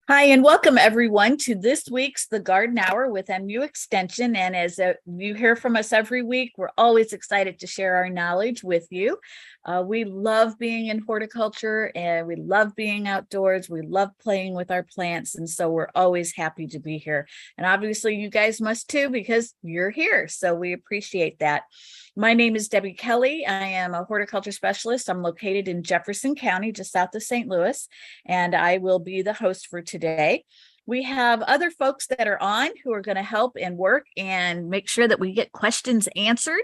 Hi, and welcome everyone to this week's The Garden Hour with MU Extension. And as you hear from us every week, we're always excited to share our knowledge with you. We love being in horticulture and we love being outdoors. We love playing with our plants. And so we're always happy to be here. And obviously, you guys must too, because you're here. So we appreciate that. My name is Debbie Kelly. I am a horticulture specialist. I'm located in Jefferson County, just south of St. Louis, and I will be the host for today. We have other folks that are on who are going to help and work and make sure that we get questions answered.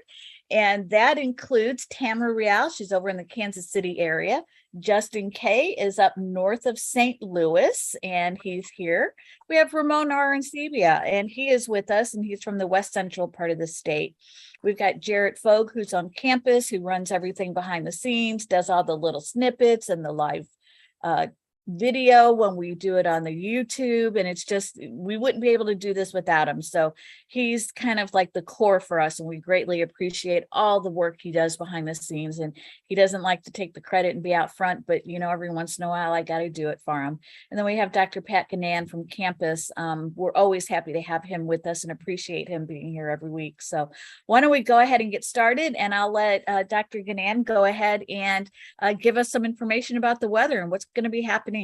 And that includes Tamara Real. She's over in the Kansas City area. Justin Kay is up north of St. Louis, and he's here. We have Ramon Arancibia, and he is with us, and he's from the west central part of the state. We've got Jarrett Fogue, who's on campus, who runs everything behind the scenes, does all the little snippets and the live video when we do it on the YouTube. And it's just, we wouldn't be able to do this without him. So he's kind of like the core for us, and we greatly appreciate all the work he does behind the scenes. And he doesn't like to take the credit and be out front, but every once in a while I got to do it for him. And then we have Dr. Pat Guinan from campus. We're always happy to have him with us and appreciate him being here every week. So why don't we go ahead and get started, and I'll let Dr. Guinan go ahead and give us some information about the weather and what's going to be happening.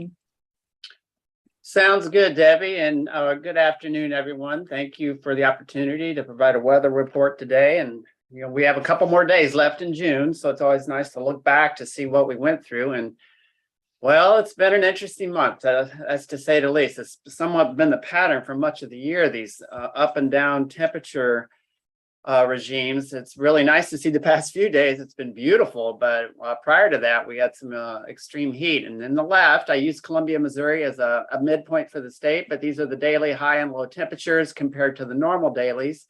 Sounds good, Debbie, and good afternoon, everyone. Thank you for the opportunity to provide a weather report today. And we have a couple more days left in June, so it's always nice to look back to see what we went through. And well, it's been an interesting month, as to say the least. It's somewhat been the pattern for much of the year, these up and down temperature regimes. It's really nice to see the past few days. It's been beautiful, but prior to that, we had some extreme heat. And in the left, I used Columbia, Missouri as a midpoint for the state, but these are the daily high and low temperatures compared to the normal dailies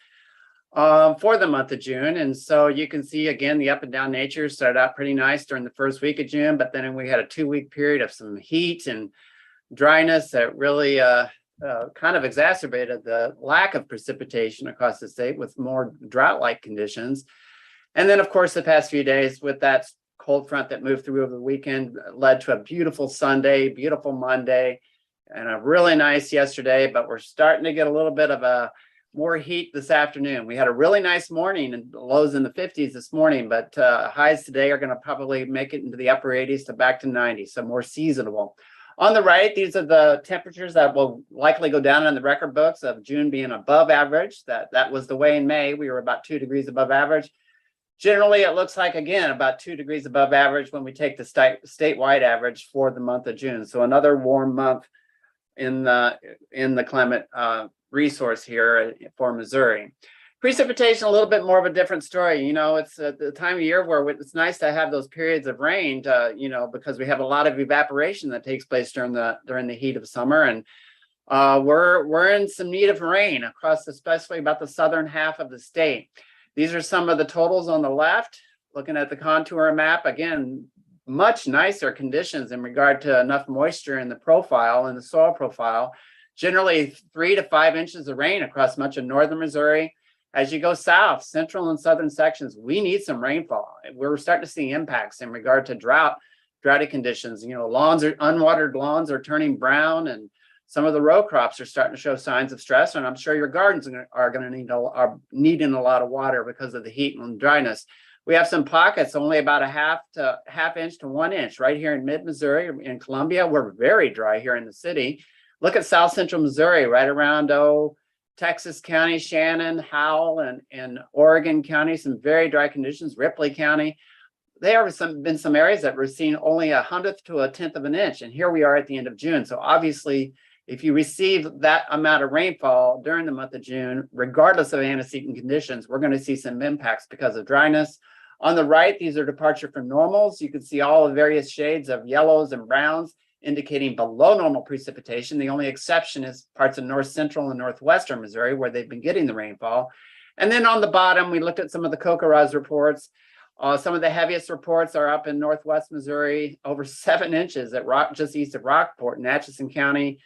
for the month of June. And so you can see, again, the up and down nature started out pretty nice during the first week of June, but then we had a 2-week period of some heat and dryness that really kind of exacerbated the lack of precipitation across the state with more drought-like conditions. And then, of course, the past few days with that cold front that moved through over the weekend led to a beautiful Sunday, beautiful Monday, and a really nice yesterday. But we're starting to get a little bit of more heat this afternoon. We had a really nice morning and lows in the 50s this morning, but highs today are going to probably make it into the upper 80s to back to 90, so more seasonable. On the right, these are the temperatures that will likely go down in the record books of June being above average. That was the way in May. We were about 2 degrees above average. Generally, it looks like, again, about 2 degrees above average when we take the statewide average for the month of June. So another warm month in the climate resource here for Missouri. Precipitation, a little bit more of a different story. It's the time of year where it's nice to have those periods of rain, because we have a lot of evaporation that takes place during the heat of summer. And we're in some need of rain across, especially about the southern half of the state. These are some of the totals on the left, looking at the contour map. Again, much nicer conditions in regard to enough moisture in the profile, in the soil profile. Generally 3 to 5 inches of rain across much of northern Missouri. As you go south, central and southern sections, we need some rainfall. We're starting to see impacts in regard to droughty conditions. Unwatered lawns are turning brown, and some of the row crops are starting to show signs of stress. And I'm sure your gardens are needing a lot of water because of the heat and dryness. We have some pockets, only about a half inch to 1 inch right here in mid-Missouri. In Columbia, we're very dry here in the city. Look at south central Missouri, right around Texas County, Shannon, Howell, and Oregon County, some very dry conditions. Ripley County, there have been some areas that we're seeing only 1/100th to 1/10 of an inch, and here we are at the end of June. So obviously, if you receive that amount of rainfall during the month of June, regardless of antecedent conditions, we're going to see some impacts because of dryness. On the right, these are departure from normals. You can see all the various shades of yellows and browns, indicating below normal precipitation. The only exception is parts of north central and northwestern Missouri, where they've been getting the rainfall. And then on the bottom, we looked at some of the CoCoRaHS reports. Some of the heaviest reports are up in northwest Missouri, over 7 inches at just east of Rockport, Atchison County.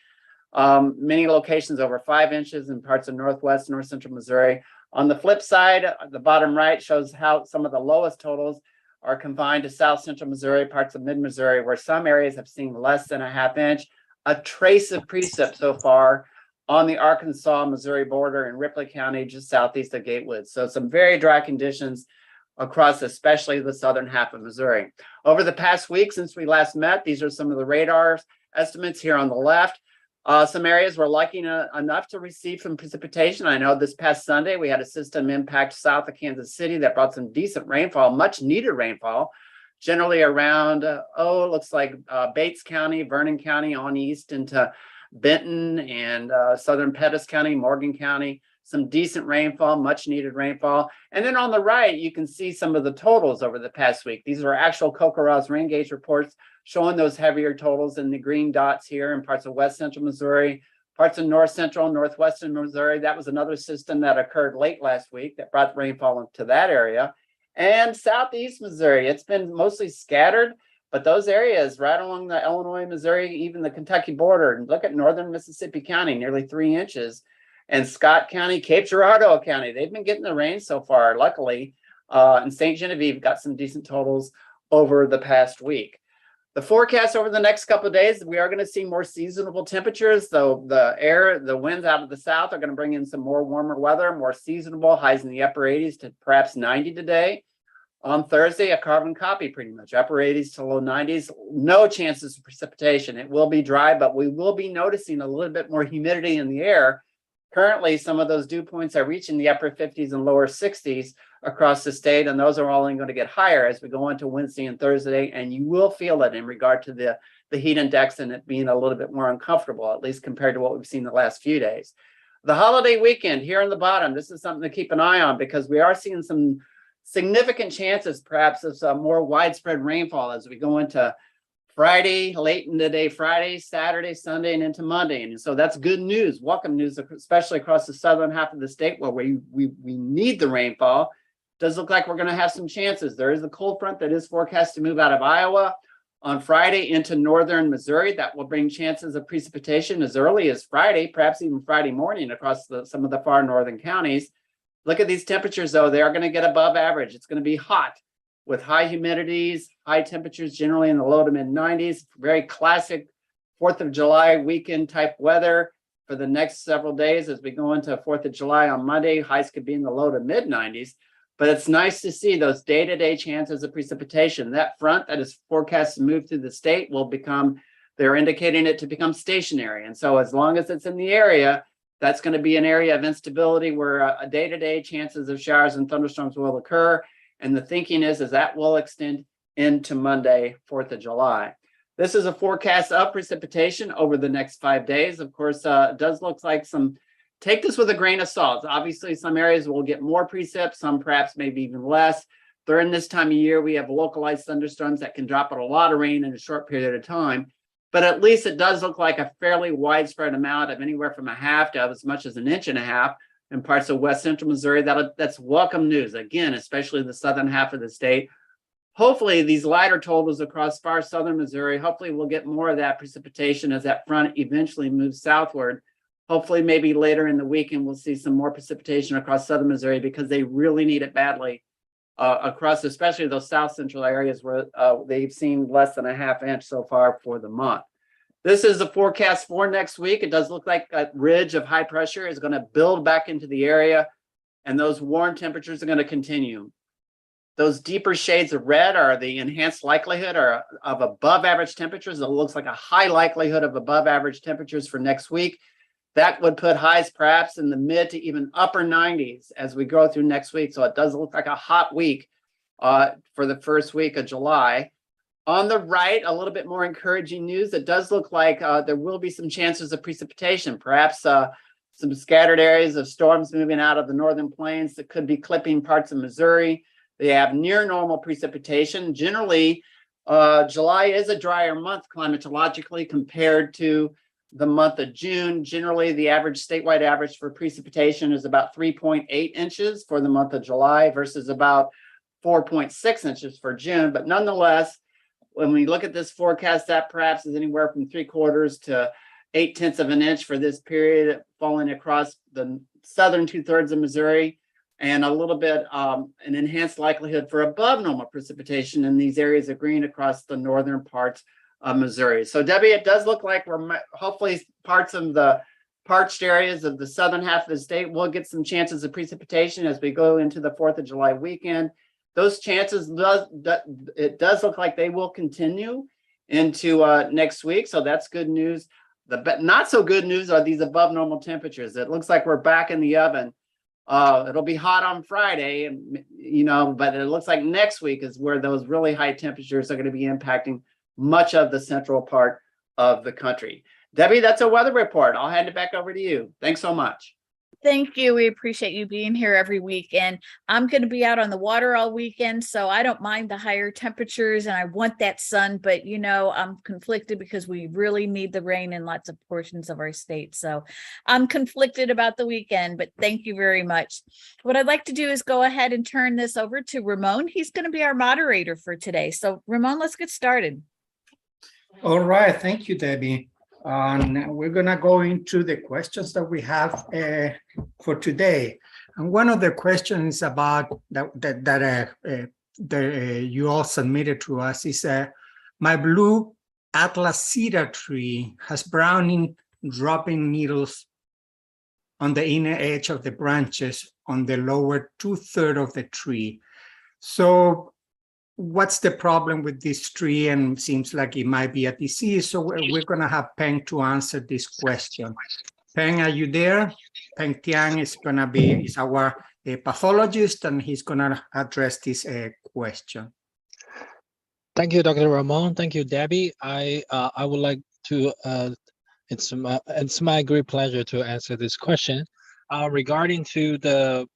Many locations over 5 inches in parts of northwest, north central Missouri. On the flip side, the bottom right shows how some of the lowest totals are confined to south central Missouri, parts of mid-Missouri, where some areas have seen less than a half inch. a trace of precip so far on the Arkansas-Missouri border in Ripley County, just southeast of Gatewood. So some very dry conditions across especially the southern half of Missouri. Over the past week since we last met, these are some of the radar estimates here on the left. Some areas were lucky enough to receive some precipitation. I know this past Sunday we had a system impact south of Kansas City that brought some decent rainfall, much needed rainfall, generally around, it looks like Bates County, Vernon County on east into Benton and southern Pettis County, Morgan County. Some decent rainfall, much needed rainfall. And then on the right, you can see some of the totals over the past week. These are actual CoCoRaHS rain gauge reports showing those heavier totals in the green dots here in parts of west central Missouri, parts of north central, northwestern Missouri. That was another system that occurred late last week that brought rainfall into that area. And southeast Missouri, it's been mostly scattered, but those areas right along the Illinois, Missouri, even the Kentucky border, and look at northern Mississippi County, nearly 3 inches. And Scott County, Cape Girardeau County, they've been getting the rain so far, luckily. And St. Genevieve got some decent totals over the past week. The forecast over the next couple of days, we are going to see more seasonable temperatures. So the winds out of the south are going to bring in some more warmer weather, more seasonable, highs in the upper 80s to perhaps 90 today. On Thursday, a carbon copy pretty much, upper 80s to low 90s. No chances of precipitation. It will be dry, but we will be noticing a little bit more humidity in the air. Currently, some of those dew points are reaching the upper 50s and lower 60s across the state, and those are only going to get higher as we go into Wednesday and Thursday, and you will feel it in regard to the heat index and it being a little bit more uncomfortable, at least compared to what we've seen the last few days. The holiday weekend here on the bottom, this is something to keep an eye on because we are seeing some significant chances perhaps of some more widespread rainfall as we go into Friday, late in the day, Friday, Saturday, Sunday, and into Monday. And so that's good news, welcome news, especially across the southern half of the state where we need the rainfall. Does look like we're going to have some chances. There is a cold front that is forecast to move out of Iowa on Friday into northern Missouri. That will bring chances of precipitation as early as Friday, perhaps even Friday morning across some of the far northern counties. Look at these temperatures, though. They are going to get above average. It's going to be hot with high humidities, high temperatures generally in the low to mid 90s. Very classic 4th of July weekend type weather for the next several days as we go into 4th of July on Monday. Highs could be in the low to mid 90s. But it's nice to see those day-to-day chances of precipitation. That front that is forecast to move through the state will become, they're indicating it to become stationary. And so as long as it's in the area, that's going to be an area of instability where a day-to-day chances of showers and thunderstorms will occur. And the thinking is that will extend into Monday, 4th of July. This is a forecast of precipitation over the next 5 days. Of course, it does look like take this with a grain of salt. Obviously, some areas will get more precip, some perhaps maybe even less. During this time of year, we have localized thunderstorms that can drop out a lot of rain in a short period of time. But at least it does look like a fairly widespread amount of anywhere from a half to as much as an inch and a half in parts of west central Missouri. That's welcome news, again, especially the southern half of the state. Hopefully, these lighter totals across far southern Missouri, hopefully we'll get more of that precipitation as that front eventually moves southward. Hopefully, maybe later in the weekend, we'll see some more precipitation across southern Missouri because they really need it badly across, especially those south central areas where they've seen less than a half inch so far for the month. This is the forecast for next week. It does look like a ridge of high pressure is going to build back into the area, and those warm temperatures are going to continue. Those deeper shades of red are the enhanced likelihood of above average temperatures. It looks like a high likelihood of above average temperatures for next week. That would put highs perhaps in the mid to even upper 90s as we go through next week. So it does look like a hot week for the first week of July. On the right, a little bit more encouraging news. It does look like there will be some chances of precipitation, perhaps some scattered areas of storms moving out of the northern plains that could be clipping parts of Missouri. They have near normal precipitation. Generally, July is a drier month climatologically compared to the month of June. Generally, the average statewide average for precipitation is about 3.8 inches for the month of July versus about 4.6 inches for June. But nonetheless, when we look at this forecast, that perhaps is anywhere from 3/4 to 0.8 of an inch for this period, falling across the southern 2/3 of Missouri, and a little bit an enhanced likelihood for above normal precipitation in these areas of green across the northern parts of Missouri. So Debbie, it does look like we're hopefully parts of the parched areas of the southern half of the state will get some chances of precipitation as we go into the 4th of July weekend. Those chances, it does look like they will continue into next week. So that's good news. The not so good news are these above normal temperatures. It looks like we're back in the oven. It'll be hot on Friday, and but it looks like next week is where those really high temperatures are going to be impacting much of the central part of the country. Debbie, that's a weather report. I'll hand it back over to you. Thanks so much. Thank you. We appreciate you being here every week. And I'm going to be out on the water all weekend, so I don't mind the higher temperatures and I want that sun, but I'm conflicted because we really need the rain in lots of portions of our state. So I'm conflicted about the weekend, but thank you very much. What I'd like to do is go ahead and turn this over to Ramon. He's going to be our moderator for today. So Ramon, let's get started. All right. Thank you, Debbie. We're going to go into the questions that we have for today. And one of the questions about that you all submitted to us is my blue Atlas cedar tree has browning dropping needles on the inner edge of the branches on the lower 2/3 of the tree. So what's the problem with this tree? And seems like it might be a disease. So we're going to have Peng to answer this question. Peng, are you there? Peng Tiang is our pathologist, and he's going to address this question. Thank you, Dr. Ramon. Thank you, Debbie. I would like to. It's my great pleasure to answer this question regarding to the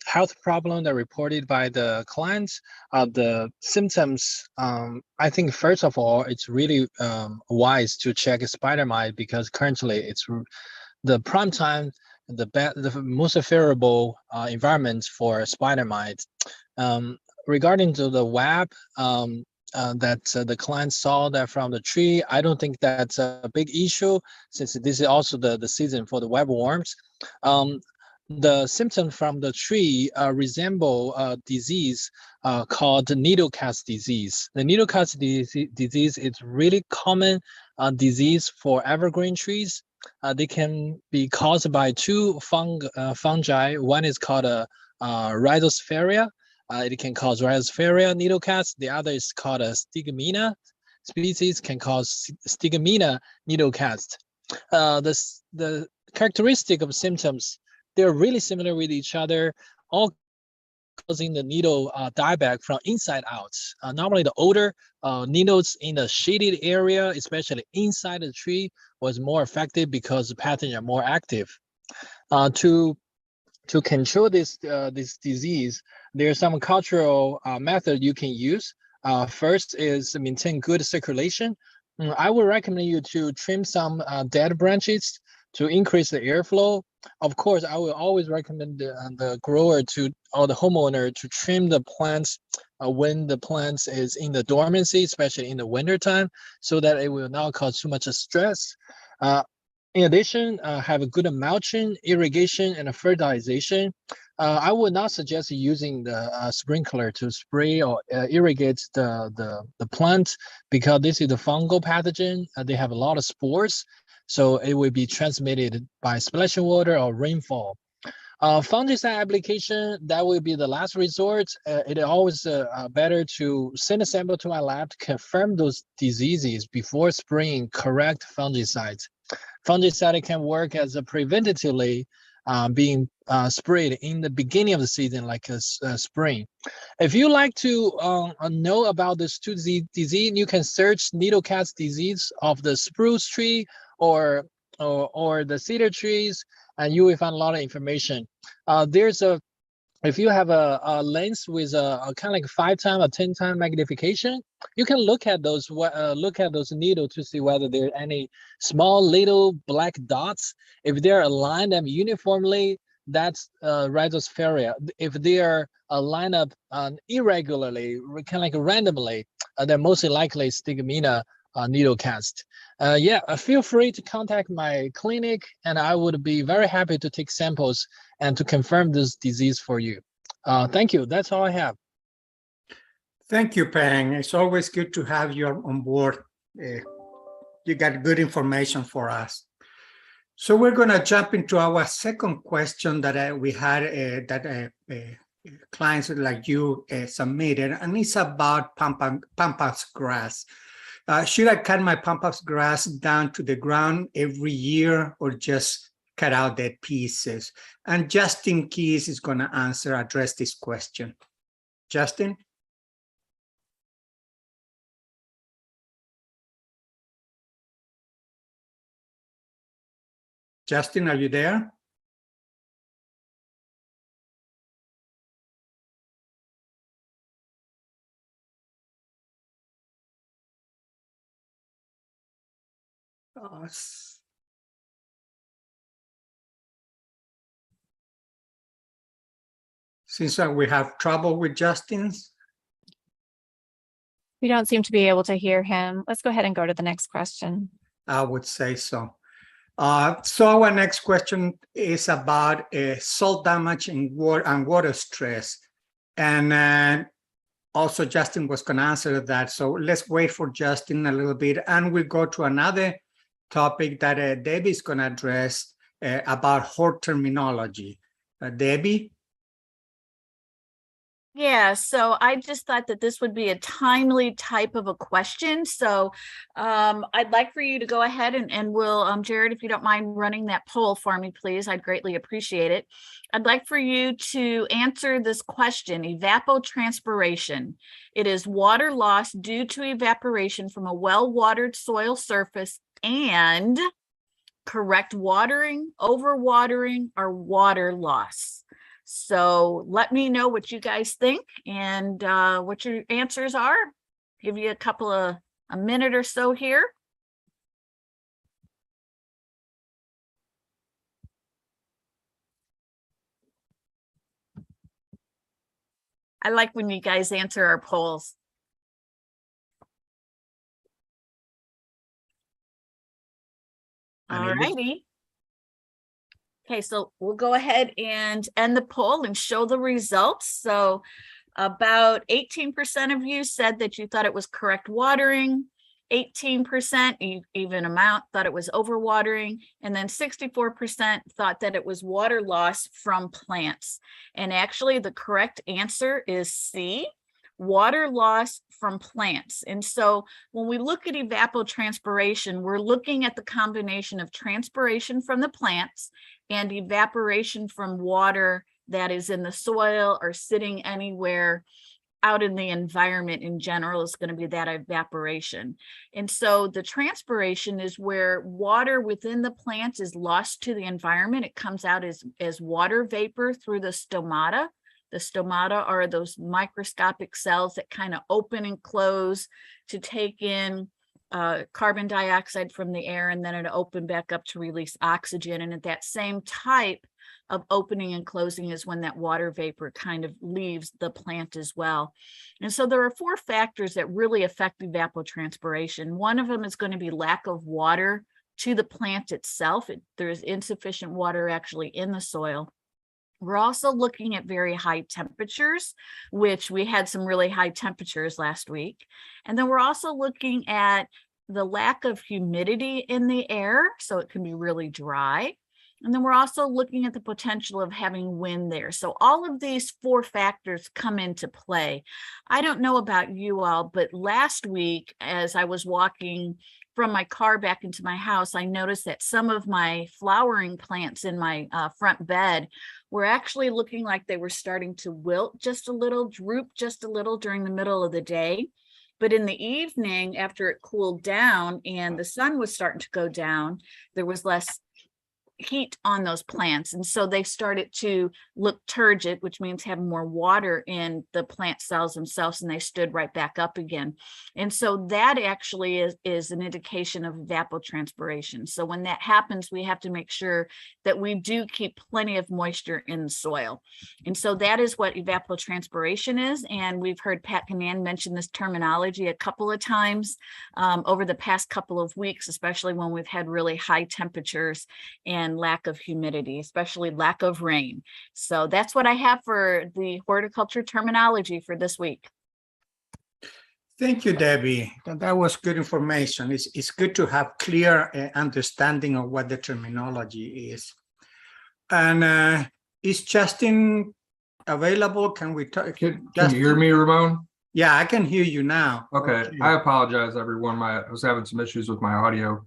health problem that reported by the clients. The symptoms, I think first of all, it's really wise to check a spider mite, because currently it's the prime time, the most favorable environment for spider mites. Regarding to the web that the client saw that from the tree, I don't think that's a big issue, since this is also the season for the webworms. The symptoms from the tree resemble a disease called needle cast disease. The needle cast disease is really common disease for evergreen trees. They can be caused by two fungi. One is called Rhizospharia. It can cause Rhizospharia needle cast. The other is called a Stigmina species, can cause Stigmina needle cast. The characteristic of symptoms, they're really similar with each other, all causing the needle dieback from inside out. Normally the older needles in the shaded area, especially inside the tree, was more effective because the pathogens are more active. To control this disease, there's some cultural method you can use. First is maintain good circulation. I would recommend you to trim some dead branches to increase the airflow. Of course, I will always recommend the grower or the homeowner to trim the plants when the plants is in the dormancy, especially in the winter time, so that it will not cause too much stress. In addition, have a good mulching, irrigation, and fertilization. I would not suggest using the sprinkler to spray or irrigate the plant, because this is a fungal pathogen. They have a lot of spores, so it will be transmitted by splashing water or rainfall. Fungicide application, that will be the last resort. It is always better to send a sample to our lab to confirm those diseases before spraying correct fungicides. Fungicide can work as a preventatively being sprayed in the beginning of the season, like a spring. If you like to know about this disease, you can search needle cast disease of the spruce tree or the cedar trees, and you will find a lot of information. If you have a lens with a kind of like 5x or 10x magnification, you can look at those needles to see whether there are any small little black dots. If they're aligned up uniformly, that's Rhizospharia. If they are lined up irregularly, kind of like randomly, they're most likely Stigmina needle cast. Feel free to contact my clinic, and I would be very happy to take samples and to confirm this disease for you. Thank you. That's all I have. Thank you, Peng. It's always good to have you on board. You got good information for us. So we're going to jump into our second question that we had clients like you submitted, and it's about Pampas grass. Should I cut my Pampas grass down to the ground every year or just cut out dead pieces? And Justin Keys is going to address this question. Justin? Justin, are you there? Since we have trouble with Justin's. We don't seem to be able to hear him. Let's go ahead and go to the next question. I would say so. So our next question is about soil damage and water stress. And also Justin was going to answer that. So let's wait for Justin a little bit, and we'll go to another topic that Debbie is going to address about hort terminology. Debbie? Yeah, so I just thought that this would be a timely type of a question. So I'd like for you to go ahead and we'll, Jared, if you don't mind running that poll for me, please, I'd greatly appreciate it. I'd like for you to answer this question, evapotranspiration. It is water loss due to evaporation from a well-watered soil surface and correct watering, overwatering, or water loss. So let me know what you guys think and what your answers are. Give you a minute or so here. I like when you guys answer our polls. All righty. Okay, so we'll go ahead and end the poll and show the results. So about 18% of you said that you thought it was correct watering, 18%, even amount, thought it was overwatering, and then 64% thought that it was water loss from plants. And actually the correct answer is C, water loss from plants. And so when we look at evapotranspiration, we're looking at the combination of transpiration from the plants and evaporation from water that is in the soil or sitting anywhere out in the environment in general is going to be that evaporation. And so the transpiration is where water within the plant is lost to the environment. It comes out as water vapor through the stomata. The stomata are those microscopic cells that kind of open and close to take in carbon dioxide from the air, and then it open back up to release oxygen. And at that same type of opening and closing is when that water vapor kind of leaves the plant as well. And so there are 4 factors that really affect evapotranspiration. One of them is going to be lack of water to the plant itself. There's insufficient water actually in the soil. We're also looking at very high temperatures, which we had some really high temperatures last week. And then we're also looking at the lack of humidity in the air, so it can be really dry. And then we're also looking at the potential of having wind there. So all of these 4 factors come into play. I don't know about you all, but last week, as I was walking from my car back into my house, I noticed that some of my flowering plants in my front bed were actually looking like they were starting to wilt just a little, droop just a little during the middle of the day. But in the evening, after it cooled down and the sun was starting to go down, there was less heat on those plants, and so they started to look turgid, which means have more water in the plant cells themselves, and they stood right back up again. And so that actually is an indication of evapotranspiration. So when that happens, we have to make sure that we do keep plenty of moisture in the soil. And so that is what evapotranspiration is, and we've heard Pat Guinan mention this terminology a couple of times over the past couple of weeks, especially when we've had really high temperatures and lack of humidity, especially lack of rain. So that's what I have for the horticulture terminology for this week. Thank you, Debbie. That was good information. It's good to have clear understanding of what the terminology is. And is Justin available? Can we talk? Can you hear me, Ramon? Yeah, I can hear you now. Okay. I apologize, everyone. I was having some issues with my audio.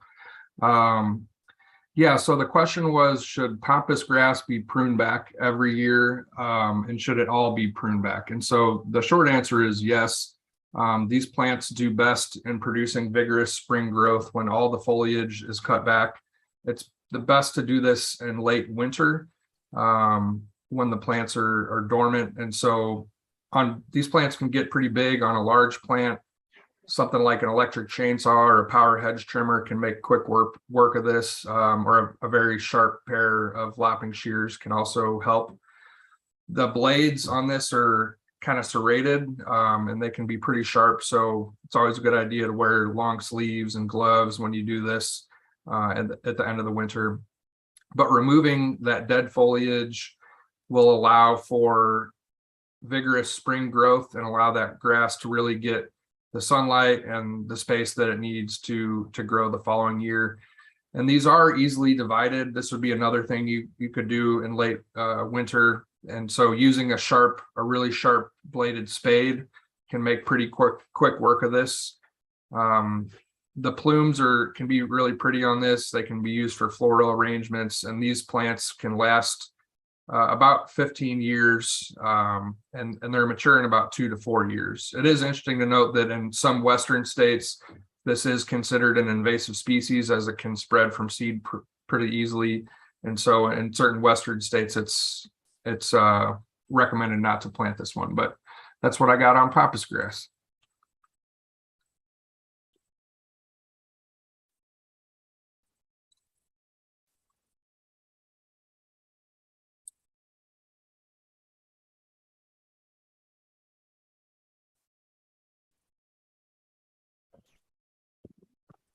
Yeah, so the question was, should pampas grass be pruned back every year? And should it all be pruned back? And so the short answer is yes. These plants do best in producing vigorous spring growth when all the foliage is cut back. It's the best to do this in late winter when the plants are dormant. And so these plants can get pretty big on a large plant. Something like an electric chainsaw or a power hedge trimmer can make quick work of this, or a very sharp pair of lopping shears can also help. The blades on this are kind of serrated, and they can be pretty sharp. So it's always a good idea to wear long sleeves and gloves when you do this at the end of the winter. But removing that dead foliage will allow for vigorous spring growth and allow that grass to really get the sunlight and the space that it needs to grow the following year. And these are easily divided. This would be another thing you could do in late winter. And so using a really sharp bladed spade can make pretty quick work of this. The plumes can be really pretty on this. They can be used for floral arrangements, and these plants can last about 15 years, and they're mature in about 2 to 4 years. It is interesting to note that in some Western states, this is considered an invasive species, as it can spread from seed pretty easily. And so in certain Western states, it's recommended not to plant this one, but that's what I got on pampas grass.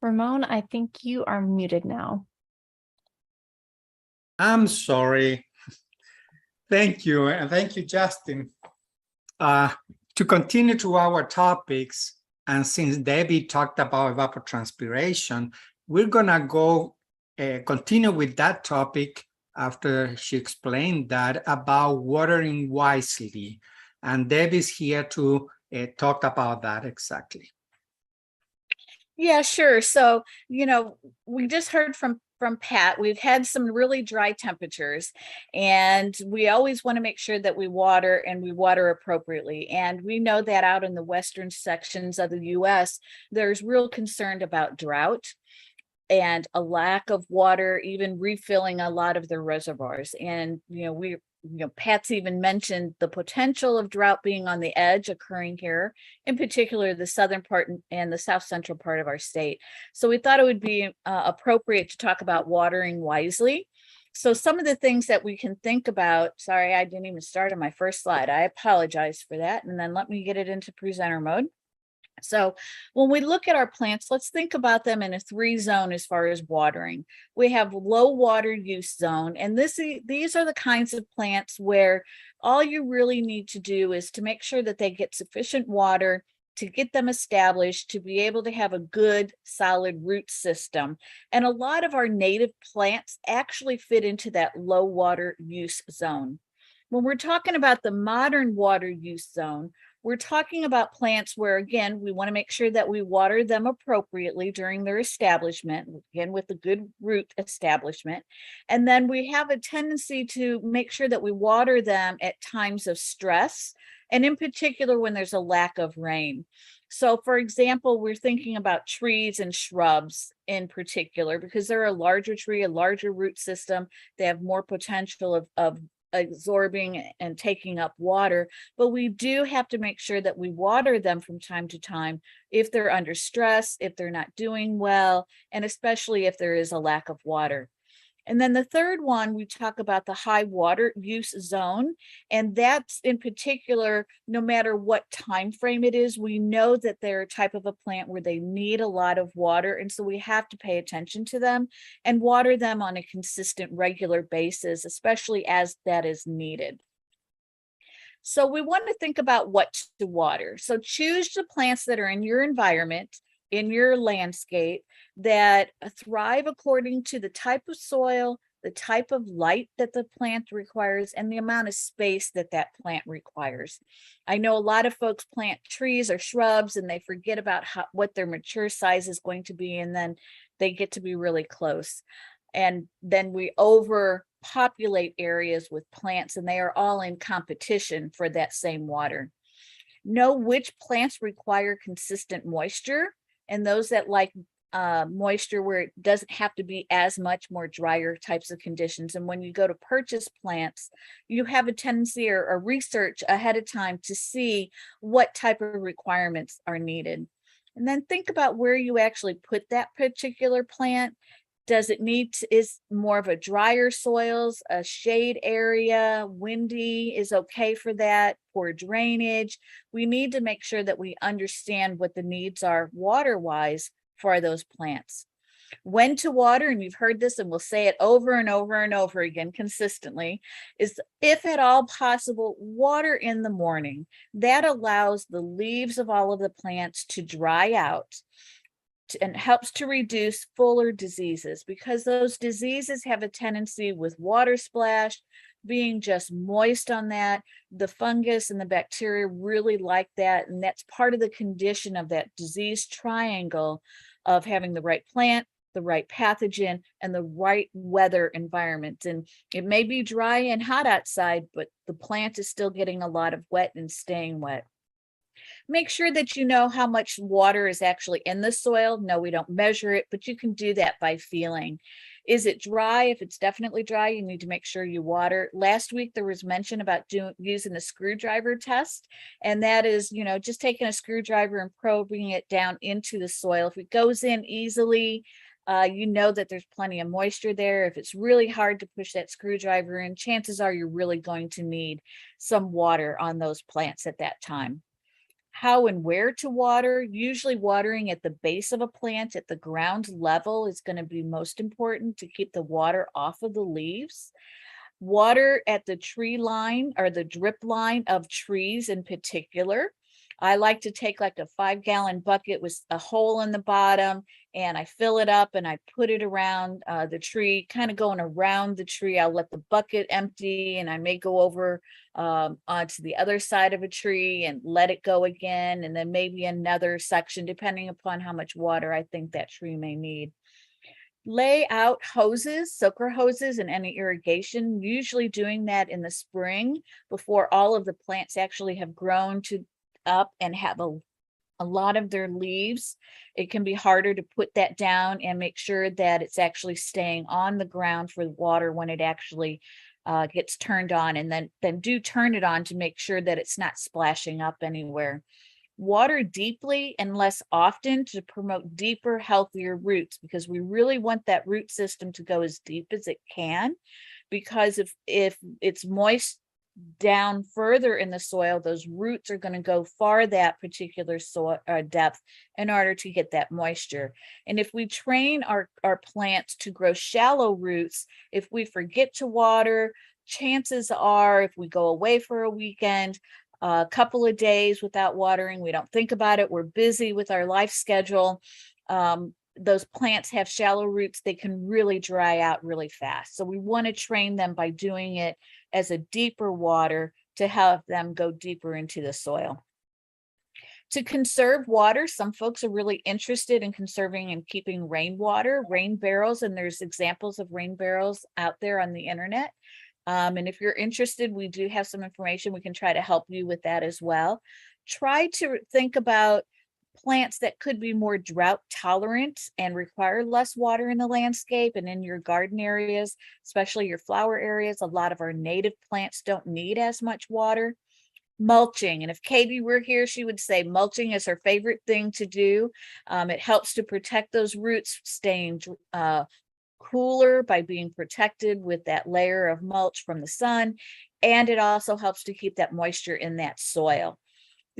Ramon, I think you are muted now. I'm sorry. Thank you. And thank you, Justin. To continue to our topics, and since Debbie talked about evapotranspiration, we're gonna go continue with that topic after she explained that about watering wisely. And Debbie's here to talk about that exactly. Yeah, sure. So, we just heard from Pat. We've had some really dry temperatures, and we always want to make sure that we water and we water appropriately. And we know that out in the western sections of the US, there's real concern about drought and a lack of water, even refilling a lot of their reservoirs. And, Pat's even mentioned the potential of drought being on the edge occurring here, in particular the southern part and the south central part of our state. So we thought it would be appropriate to talk about watering wisely. So some of the things that we can think about, sorry, I didn't even start on my first slide. I apologize for that. And then let me get it into presenter mode. So when we look at our plants, let's think about them in a 3-zone as far as watering. We have low water use zone, and these are the kinds of plants where all you really need to do is to make sure that they get sufficient water to get them established, to be able to have a good solid root system. And a lot of our native plants actually fit into that low water use zone. When we're talking about the modern water use zone, we're talking about plants where, again, we want to make sure that we water them appropriately during their establishment, again, with a good root establishment. And then we have a tendency to make sure that we water them at times of stress, and in particular when there's a lack of rain. So for example, we're thinking about trees and shrubs in particular, because they're a larger tree, a larger root system. They have more potential of absorbing and taking up water, but we do have to make sure that we water them from time to time if they're under stress, if they're not doing well, and especially if there is a lack of water. And then the third one, we talk about the high water use zone, and that's in particular, no matter what time frame it is, we know that they're a type of a plant where they need a lot of water, and so we have to pay attention to them and water them on a consistent, regular basis, especially as that is needed. So we want to think about what to water. So choose the plants that are in your environment, in your landscape, that thrive according to the type of soil, the type of light that the plant requires, and the amount of space that that plant requires. I know a lot of folks plant trees or shrubs and they forget about what their mature size is going to be, and then they get to be really close. And then we overpopulate areas with plants, and they are all in competition for that same water. Know which plants require consistent moisture, and those that like moisture where it doesn't have to be as much, more drier types of conditions. And when you go to purchase plants, you have a tendency or research ahead of time to see what type of requirements are needed. And then think about where you actually put that particular plant. Does it need to, is more of a drier soils, a shade area, windy is okay for that, poor drainage? We need to make sure that we understand what the needs are water-wise for those plants. When to water, and you've heard this and we'll say it over and over and over again consistently, is if at all possible, water in the morning. That allows the leaves of all of the plants to dry out and helps to reduce foliar diseases, because those diseases have a tendency with water splash, being just moist on that. The fungus and the bacteria really like that, and that's part of the condition of that disease triangle of having the right plant, the right pathogen, and the right weather environment. And it may be dry and hot outside, but the plant is still getting a lot of wet and staying wet. Make sure that you know how much water is actually in the soil. No, we don't measure it, but you can do that by feeling. Is it dry? If it's definitely dry, you need to make sure you water. Last week, there was mention about using the screwdriver test. And that is, just taking a screwdriver and probing it down into the soil. If it goes in easily, you know that there's plenty of moisture there. If it's really hard to push that screwdriver in, chances are you're really going to need some water on those plants at that time. How and where to water. Usually watering at the base of a plant at the ground level is going to be most important to keep the water off of the leaves. Water at the tree line or the drip line of trees in particular. I like to take like a 5-gallon bucket with a hole in the bottom, and I fill it up and I put it around the tree, kind of going around the tree. I'll let the bucket empty, and I may go over onto the other side of a tree and let it go again, and then maybe another section, depending upon how much water I think that tree may need. Lay out hoses, soaker hoses, and any irrigation, usually doing that in the spring before all of the plants actually have grown up and have a lot of their leaves. It can be harder to put that down and make sure that it's actually staying on the ground for water when it actually gets turned on, and then do turn it on to make sure that it's not splashing up anywhere. Water deeply and less often to promote deeper, healthier roots, because we really want that root system to go as deep as it can, because if it's moist down further in the soil, those roots are going to go far that particular soil depth in order to get that moisture. And if we train our plants to grow shallow roots, if we forget to water, chances are if we go away for a weekend, a couple of days without watering, we don't think about it, we're busy with our life schedule, those plants have shallow roots, they can really dry out really fast. So we want to train them by doing it as a deeper water to help them go deeper into the soil. To conserve water, some folks are really interested in conserving and keeping rainwater, rain barrels, and there's examples of rain barrels out there on the internet. And if you're interested, we do have some information. We can try to help you with that as well. Try to think about plants that could be more drought tolerant and require less water in the landscape and in your garden areas, especially your flower areas. A lot of our native plants don't need as much water. Mulching, and if Katie were here, she would say mulching is her favorite thing to do. It helps to protect those roots, staying cooler by being protected with that layer of mulch from the sun, and it also helps to keep that moisture in that soil.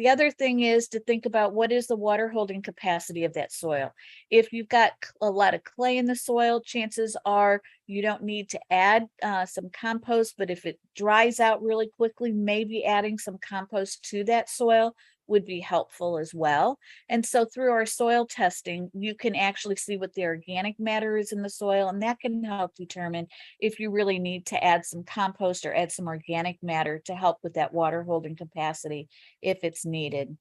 The other thing is to think about what is the water holding capacity of that soil. If you've got a lot of clay in the soil, chances are you don't need to add some compost, but if it dries out really quickly, maybe adding some compost to that soil would be helpful as well. And so through our soil testing, you can actually see what the organic matter is in the soil, and that can help determine if you really need to add some compost or add some organic matter to help with that water holding capacity if it's needed.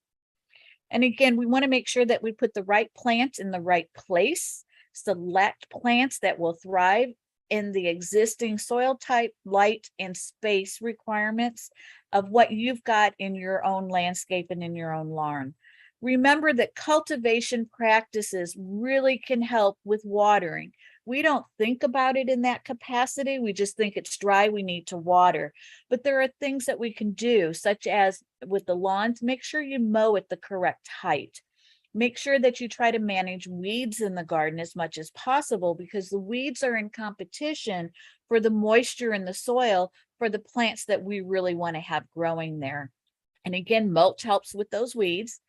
And again, we want to make sure that we put the right plant in the right place, select plants that will thrive in the existing soil type, light, and space requirements of what you've got in your own landscape and in your own lawn. Remember that cultivation practices really can help with watering. We don't think about it in that capacity. We just think it's dry, we need to water. But there are things that we can do, such as with the lawns, make sure you mow at the correct height. Make sure that you try to manage weeds in the garden as much as possible, because the weeds are in competition for the moisture in the soil for the plants that we really want to have growing there. And again, mulch helps with those weeds.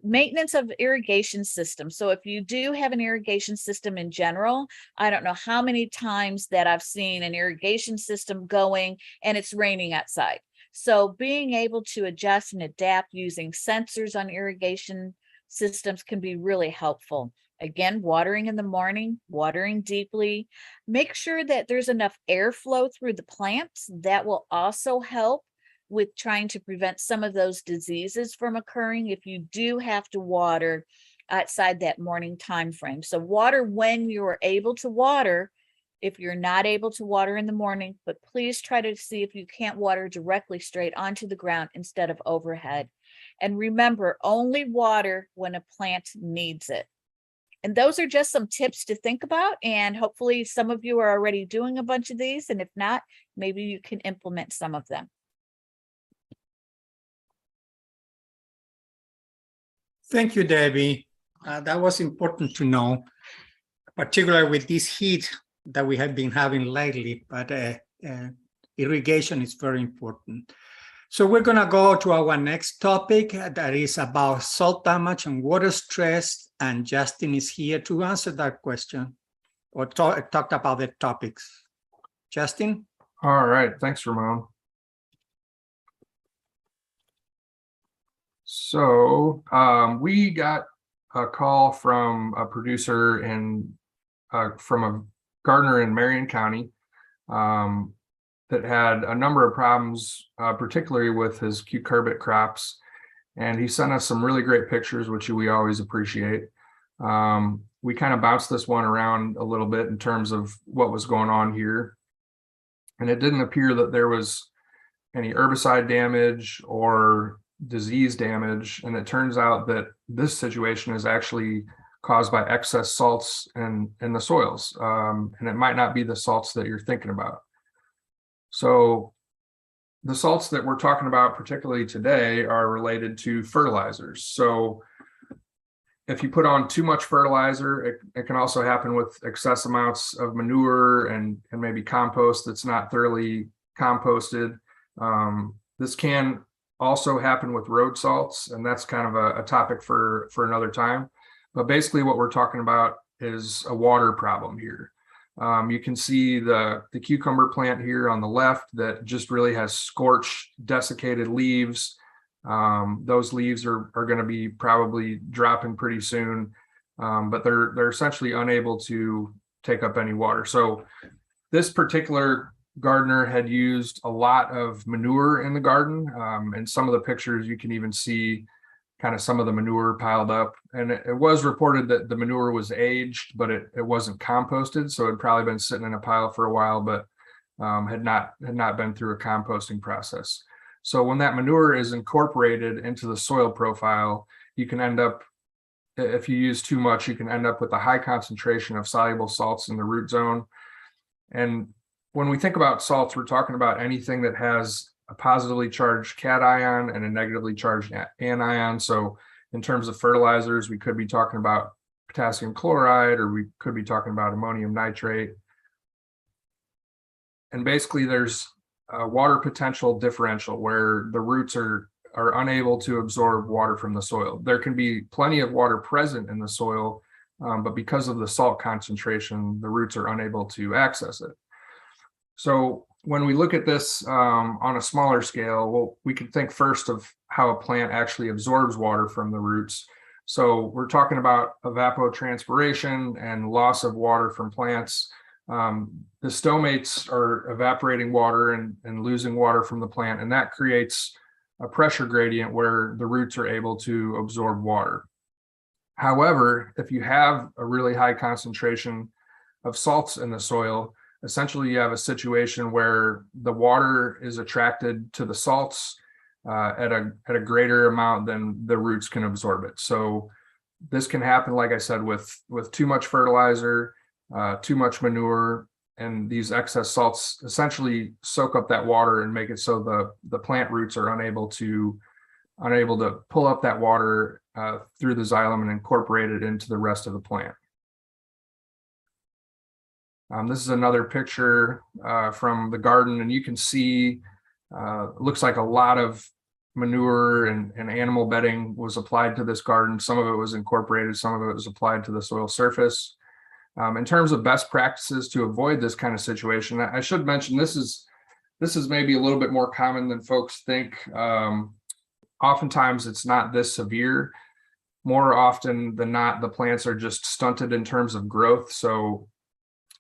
Maintenance of irrigation system. So if you do have an irrigation system in general, I don't know how many times that I've seen an irrigation system going and it's raining outside. So being able to adjust and adapt using sensors on irrigation systems can be really helpful. Again, watering in the morning, watering deeply. Make sure that there's enough airflow through the plants. That will also help with trying to prevent some of those diseases from occurring if you do have to water outside that morning time frame. So water when you're able to water. If you're not able to water in the morning, but please try to see if you can't water directly straight onto the ground instead of overhead. And remember, only water when a plant needs it. And those are just some tips to think about. And hopefully some of you are already doing a bunch of these. And if not, maybe you can implement some of them. Thank you, Debbie. That was important to know, particularly with this heat that we have been having lately, but irrigation is very important. So we're going to go to our next topic that is about salt damage and water stress, and Justin is here to answer that question or talk about the topics. Justin? All right, thanks, Ramon. So we got a call from a producer and from a gardener in Marion County that had a number of problems, particularly with his cucurbit crops. And he sent us some really great pictures, which we always appreciate. We kind of bounced this one around a little bit in terms of what was going on here. And it didn't appear that there was any herbicide damage or disease damage. And it turns out that this situation is actually caused by excess salts in the soils. And it might not be the salts that you're thinking about. So the salts that we're talking about, particularly today, are related to fertilizers. So if you put on too much fertilizer, it can also happen with excess amounts of manure and maybe compost that's not thoroughly composted. This can also happen with road salts, and that's kind of a topic for another time. But basically what we're talking about is a water problem here. You can see the cucumber plant here on the left that just really has scorched, desiccated leaves. Those leaves are going to be probably dropping pretty soon, but they're essentially unable to take up any water. So this particular gardener had used a lot of manure in the garden. In some of the pictures, you can even see kind of some of the manure piled up. And it was reported that the manure was aged, but it wasn't composted. So it had probably been sitting in a pile for a while, but had not been through a composting process. So when that manure is incorporated into the soil profile, you can end up, if you use too much, you can end up with a high concentration of soluble salts in the root zone. And when we think about salts, we're talking about anything that has a positively charged cation and a negatively charged anion. So in terms of fertilizers, we could be talking about potassium chloride, or we could be talking about ammonium nitrate. And basically there's a water potential differential where the roots are are unable to absorb water from the soil. There can be plenty of water present in the soil, but because of the salt concentration, the roots are unable to access it. So when we look at this on a smaller scale, well, we can think first of how a plant actually absorbs water from the roots. So we're talking about evapotranspiration and loss of water from plants. The stomates are evaporating water and losing water from the plant, and that creates a pressure gradient where the roots are able to absorb water. However, if you have a really high concentration of salts in the soil, essentially you have a situation where the water is attracted to the salts at a greater amount than the roots can absorb it. So this can happen, like I said, with too much fertilizer, too much manure, and these excess salts essentially soak up that water and make it so the plant roots are unable to pull up that water through the xylem and incorporate it into the rest of the plant. This is another picture from the garden, and you can see it looks like a lot of manure and animal bedding was applied to this garden. Some of it was incorporated, some of it was applied to the soil surface. In terms of best practices to avoid this kind of situation, I should mention this is maybe a little bit more common than folks think. Oftentimes it's not this severe. More often than not, the plants are just stunted in terms of growth. So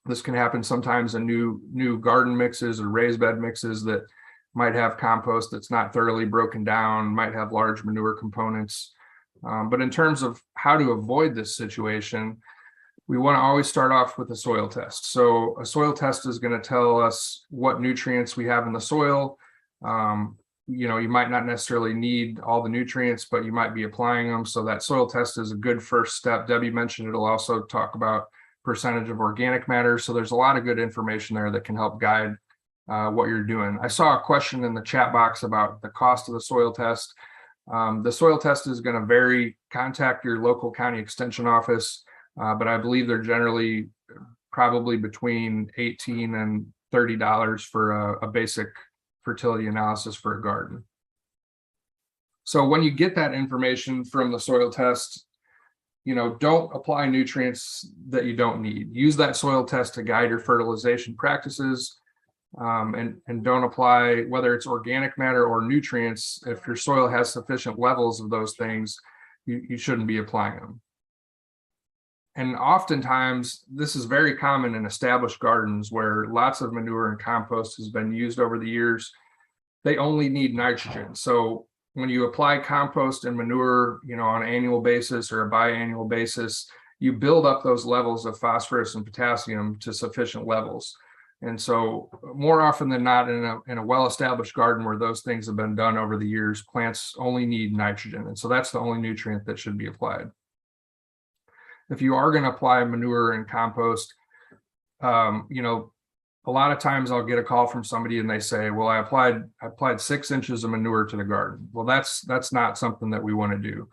this can happen sometimes in new garden mixes or raised bed mixes that might have compost that's not thoroughly broken down, might have large manure components. But in terms of how to avoid this situation, we want to always start off with a soil test. So a soil test is going to tell us what nutrients we have in the soil. You might not necessarily need all the nutrients, but you might be applying them. So that soil test is a good first step. Debbie mentioned it'll also talk about percentage of organic matter. So there's a lot of good information there that can help guide what you're doing. I saw a question in the chat box about the cost of the soil test. The soil test is going to vary. Contact your local county extension office, but I believe they're generally probably between $18 and $30 for a basic fertility analysis for a garden. So when you get that information from the soil test, don't apply nutrients that you don't need. Use that soil test to guide your fertilization practices, and don't apply, whether it's organic matter or nutrients. If your soil has sufficient levels of those things, you shouldn't be applying them. And oftentimes, this is very common in established gardens where lots of manure and compost has been used over the years. They only need nitrogen. So when you apply compost and manure, on an annual basis or a biannual basis, you build up those levels of phosphorus and potassium to sufficient levels. And so more often than not, in a well-established garden where those things have been done over the years, plants only need nitrogen. And so that's the only nutrient that should be applied. If you are going to apply manure and compost, a lot of times I'll get a call from somebody and they say, well, I applied 6 inches of manure to the garden. Well, that's not something that we want to do.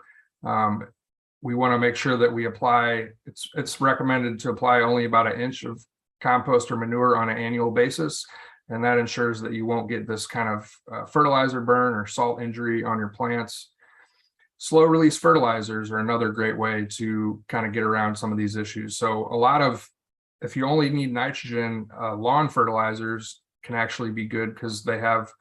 We want to make sure that we apply, it's recommended to apply only about 1 inch of compost or manure on an annual basis. And that ensures that you won't get this kind of fertilizer burn or salt injury on your plants. Slow release fertilizers are another great way to kind of get around some of these issues. So if you only need nitrogen, lawn fertilizers can actually be good because they have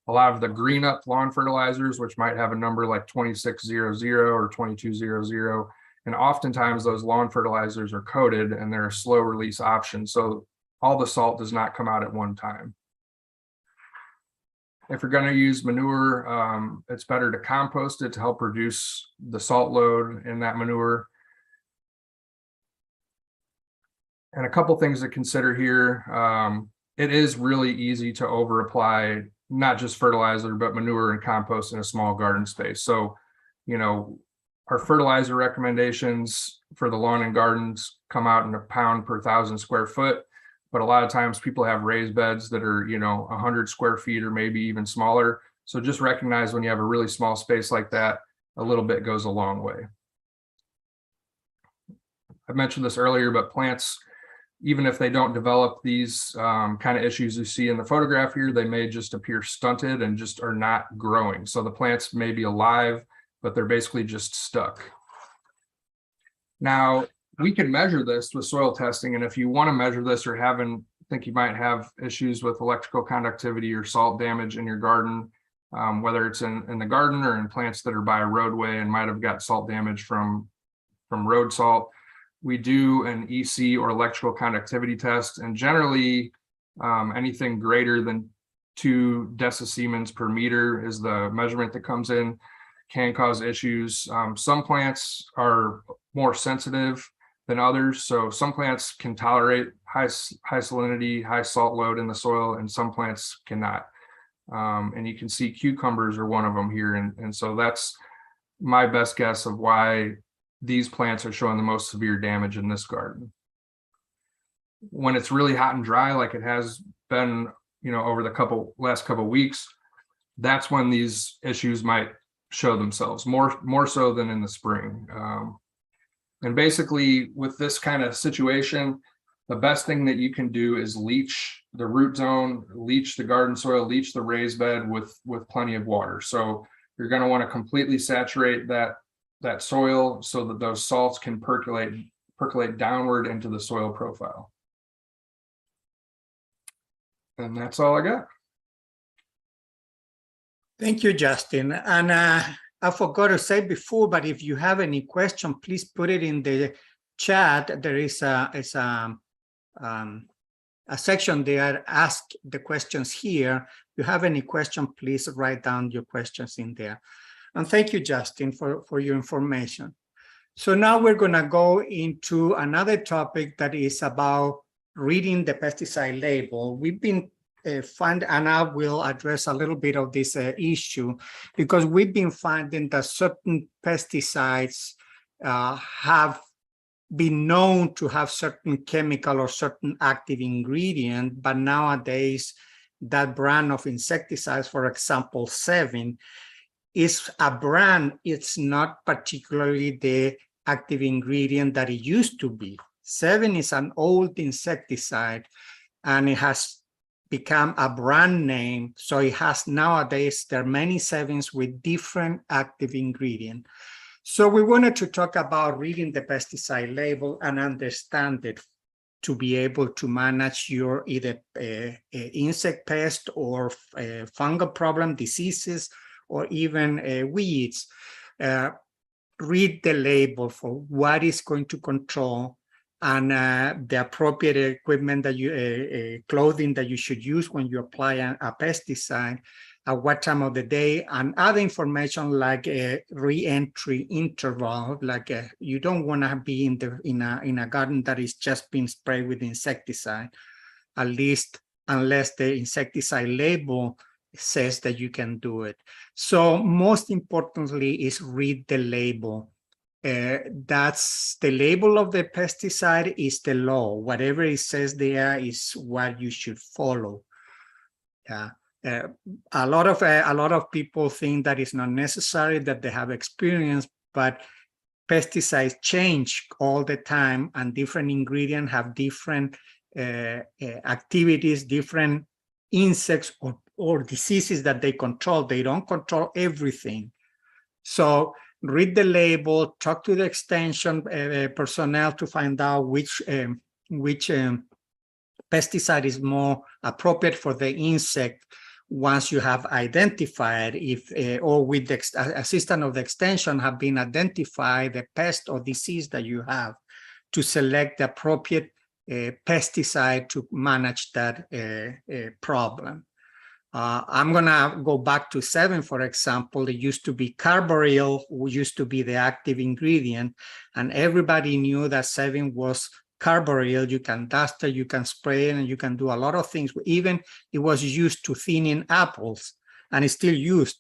a lot of the green up lawn fertilizers, which might have a number like 2600 or 2200. And oftentimes those lawn fertilizers are coated and they're a slow release option. So all the salt does not come out at one time. If you're going to use manure, it's better to compost it to help reduce the salt load in that manure. And a couple things to consider here. It is really easy to over apply not just fertilizer, but manure and compost in a small garden space. So, our fertilizer recommendations for the lawn and gardens come out in 1 pound per 1,000 square foot. But a lot of times people have raised beds that are, 100 square feet or maybe even smaller. So just recognize when you have a really small space like that, a little bit goes a long way. I mentioned this earlier, but plants even if they don't develop these kind of issues you see in the photograph here, they may just appear stunted and just are not growing. So the plants may be alive, but they're basically just stuck. Now, we can measure this with soil testing, and if you want to measure this or think you might have issues with electrical conductivity or salt damage in your garden, whether it's in the garden or in plants that are by a roadway and might have got salt damage from road salt, we do an EC or electrical conductivity test, and generally anything greater than 2 decisiemens per meter is the measurement that comes in, can cause issues. Some plants are more sensitive than others. So some plants can tolerate high salinity, high salt load in the soil, and some plants cannot. And you can see cucumbers are one of them here. And so that's my best guess of why these plants are showing the most severe damage in this garden. When it's really hot and dry, like it has been, over the last couple weeks, that's when these issues might show themselves more so than in the spring. And basically with this kind of situation, the best thing that you can do is leach the root zone, leach the garden soil, leach the raised bed with plenty of water. So you're going to want to completely saturate that soil so that those salts can percolate downward into the soil profile. And that's all I got. Thank you, Justin. And I forgot to say before, but if you have any question, please put it in the chat. There is a section there, ask the questions here. If you have any question, please write down your questions in there. And thank you, Justin, for your information. So now we're going to go into another topic that is about reading the pesticide label. We've been and I will address a little bit of this issue, because we've been finding that certain pesticides have been known to have certain chemical or certain active ingredient, but nowadays that brand of insecticides, for example, 7, is a brand. It's not particularly the active ingredient that it used to be. 7 is an old insecticide, and it has become a brand name. So it has nowadays, there are many 7s with different active ingredient. So we wanted to talk about reading the pesticide label and understand it to be able to manage your either insect pest or fungal problem, diseases, or even weeds. Read the label for what is going to control, and the appropriate equipment that you, clothing that you should use when you apply a pesticide, at what time of the day, and other information like a re-entry interval. Like you don't want to be in a garden that is just being sprayed with insecticide, at least unless the insecticide label says that you can do it. So most importantly is read the label. That's the label of the pesticide is the law. Whatever it says there is what you should follow. A lot of people think that it's not necessary, that they have experience, but pesticides change all the time, and different ingredients have different activities, different insects or diseases that they control. They don't control everything. So read the label, talk to the extension personnel to find out which pesticide is more appropriate for the insect. Once you have identified, if or with the assistance of the extension have been identified the pest or disease that you have, to select the appropriate pesticide to manage that problem. I'm gonna go back to 7, for example. It used to be carbaryl, which used to be the active ingredient, and everybody knew that 7 was carbaryl. You can dust it, you can spray it, and you can do a lot of things. Even it was used to thinning apples, and it's still used.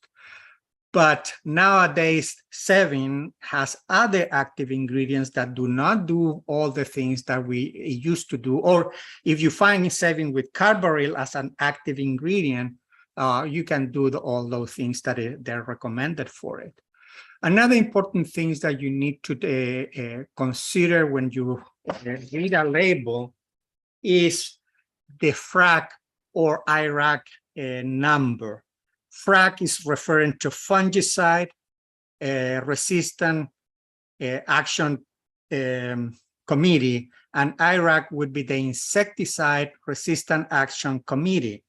But nowadays, 7 has other active ingredients that do not do all the things that we used to do. Or if you find 7 with carbaryl as an active ingredient, you can do all those things that they're recommended for it. Another important thing that you need to consider when you read a label is the FRAC or IRAC number. FRAC is referring to fungicide resistant action committee, and IRAC would be the insecticide resistant action committee.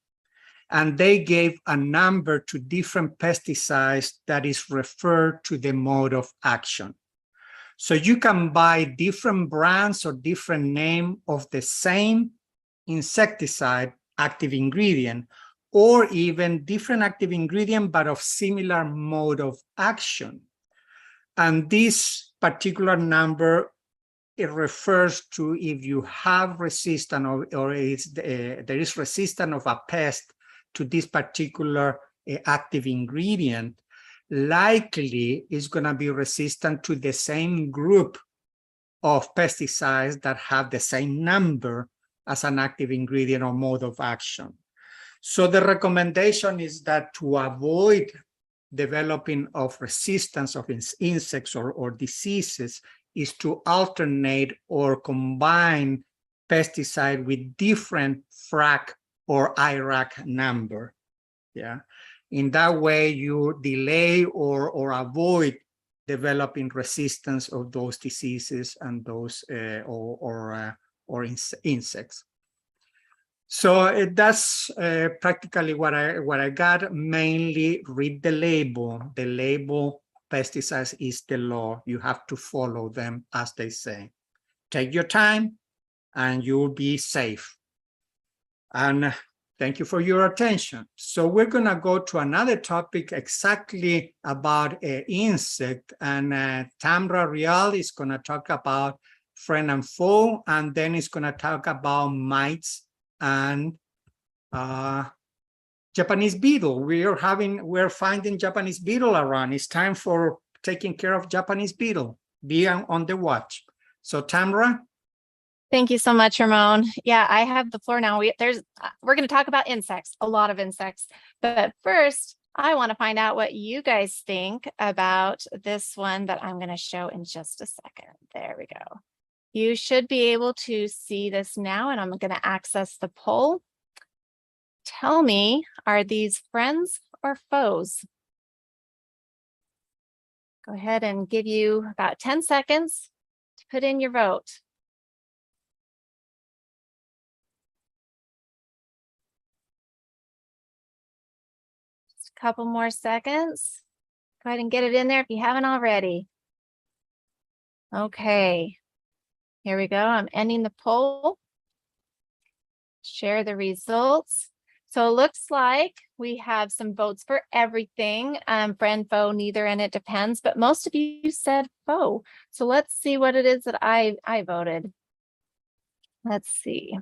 And they gave a number to different pesticides that is referred to the mode of action. So you can buy different brands or different name of the same insecticide active ingredient, or even different active ingredient, but of similar mode of action. And this particular number, it refers to if you have resistance or there is resistance of a pest to this particular active ingredient, likely is going to be resistant to the same group of pesticides that have the same number as an active ingredient or mode of action. So the recommendation is that to avoid developing of resistance of insects or diseases is to alternate or combine pesticide with different FRAC or IRAC number. Yeah, in that way you delay or avoid developing resistance of those diseases and those insects. So that's practically what I got. Mainly read the label. The label, pesticides is the law. You have to follow them as they say. Take your time and you'll be safe. And thank you for your attention. So we're gonna go to another topic exactly about insect, and Tamra Rial is gonna talk about friend and foe, and then it's gonna talk about mites and Japanese beetle. We're finding Japanese beetle around. It's time for taking care of Japanese beetle. Be on the watch. So Tamra. Thank you so much, Ramon. Yeah, I have the floor now. We're going to talk about insects, a lot of insects. But first, I want to find out what you guys think about this one that I'm going to show in just a second. There we go. You should be able to see this now, and I'm going to access the poll. Tell me, are these friends or foes? Go ahead and give you about 10 seconds to put in your vote. Just a couple more seconds. Go ahead and get it in there if you haven't already. Okay. Here we go. I'm ending the poll. Share the results. So it looks like we have some votes for everything. Friend, foe, neither, and it depends. But most of you said foe. So let's see what it is that I voted. Let's see.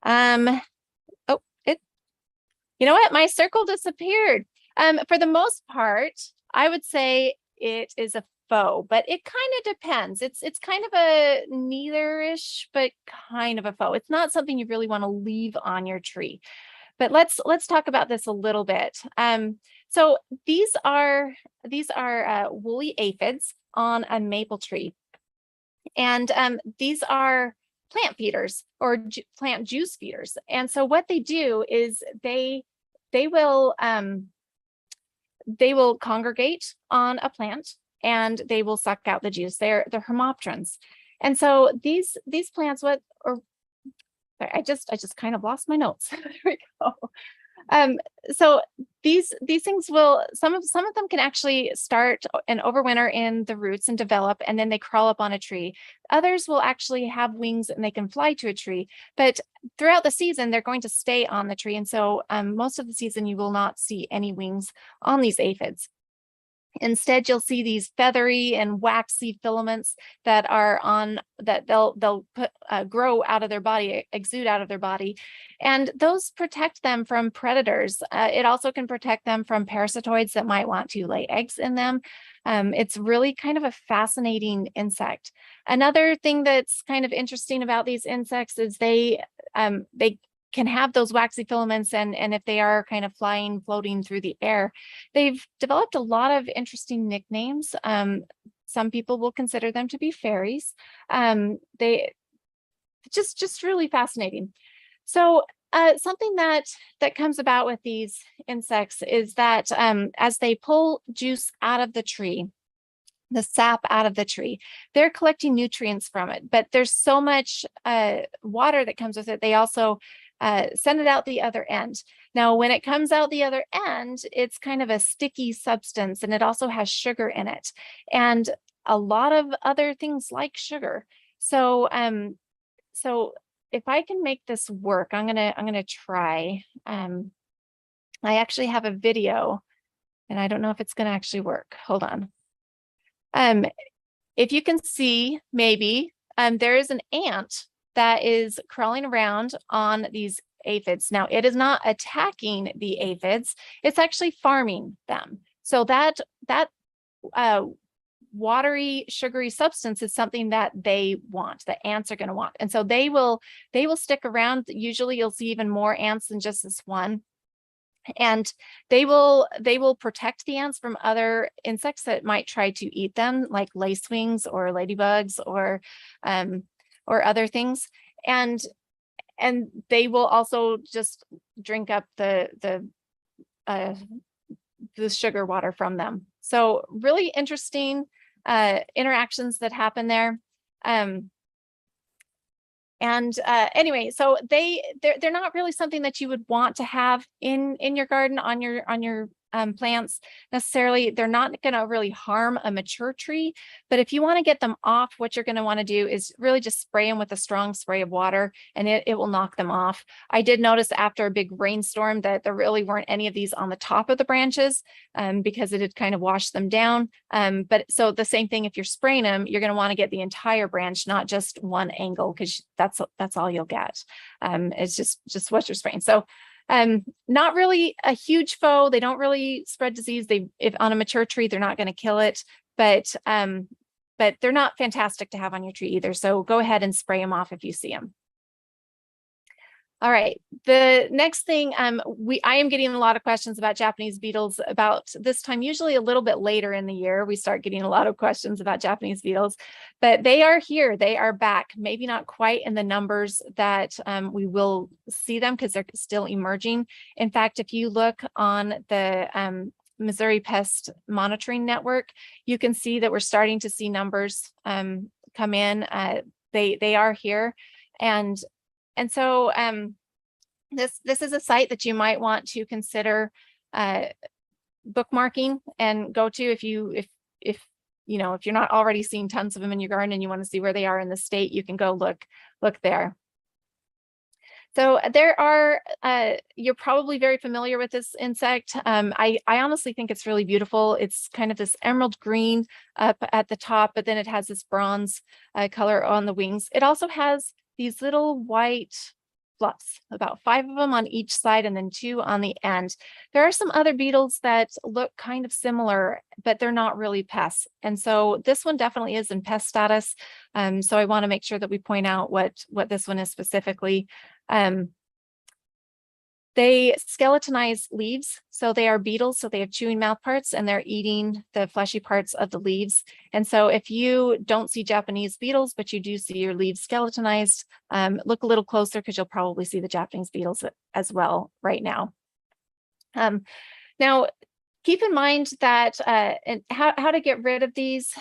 You know what? My circle disappeared. For the most part, I would say it is a foe, but it kind of depends. It's kind of a neither-ish, but kind of a foe. It's not something you really want to leave on your tree. But let's talk about this a little bit. So these are woolly aphids on a maple tree, and these are plant feeders or plant juice feeders. And so what they do is they will congregate on a plant, and they will suck out the juice. They're homopterans. And so these plants, I just kind of lost my notes. There we go. So these things will, some of them can actually start and overwinter in the roots and develop, and then they crawl up on a tree. Others will actually have wings and they can fly to a tree, but throughout the season, they're going to stay on the tree. And so most of the season, you will not see any wings on these aphids. Instead, you'll see these feathery and waxy filaments that are on that they'll grow out of their body, exude out of their body, and those protect them from predators. It also can protect them from parasitoids that might want to lay eggs in them. It's really kind of a fascinating insect. Another thing that's kind of interesting about these insects is they can have those waxy filaments, and if they are kind of floating through the air, they've developed a lot of interesting nicknames. Some people will consider them to be fairies. just really fascinating. So something that comes about with these insects is that as they pull juice out of the tree, the sap out of the tree, they're collecting nutrients from it, but there's so much water that comes with it. They also send it out the other end. Now, when it comes out the other end, it's kind of a sticky substance, and it also has sugar in it and a lot of other things like sugar. So, so if I can make this work, I'm gonna try. I actually have a video, and I don't know if it's gonna actually work. Hold on. If you can see, maybe there is an ant that is crawling around on these aphids. Now, it is not attacking the aphids; it's actually farming them. So that watery, sugary substance is something that they want. The ants are going to want, and so they will stick around. Usually, you'll see even more ants than just this one. And they will protect the ants from other insects that might try to eat them, like lacewings or ladybugs or other things. And they will also just drink up the sugar water from them. So really interesting interactions that happen there. Anyway, so they're not really something that you would want to have in your garden on your plants necessarily. They're not going to really harm a mature tree, but if you want to get them off, what you're going to want to do is really just spray them with a strong spray of water, and it will knock them off. I did notice after a big rainstorm that there really weren't any of these on the top of the branches because it had kind of washed them down. But so the same thing, if you're spraying them, you're going to want to get the entire branch, not just one angle, because that's all you'll get. It's just what you're spraying. So not really a huge foe. They don't really spread disease. If on a mature tree, they're not going to kill it, but they're not fantastic to have on your tree either. So go ahead and spray them off if you see them. All right. The next thing, I am getting a lot of questions about Japanese beetles about this time, usually a little bit later in the year. We start getting a lot of questions about Japanese beetles, but they are here. They are back, maybe not quite in the numbers that we will see them because they're still emerging. In fact, if you look on the Missouri Pest Monitoring Network, you can see that we're starting to see numbers come in. They are here. And so this is a site that you might want to consider bookmarking and go to if you're not already seeing tons of them in your garden and you want to see where they are in the state. You can go look there. So there are, you're probably very familiar with this insect. I honestly think it's really beautiful. It's kind of this emerald green up at the top, but then it has this bronze color on the wings. It also has these little white fluffs, about 5 of them on each side and then 2 on the end. There are some other beetles that look kind of similar, but they're not really pests. And so this one definitely is in pest status. So I want to make sure that we point out what this one is specifically. They skeletonize leaves. So they are beetles. So they have chewing mouth parts and they're eating the fleshy parts of the leaves. And so if you don't see Japanese beetles, but you do see your leaves skeletonized, look a little closer because you'll probably see the Japanese beetles as well right now. Now, keep in mind that and how to get rid of these.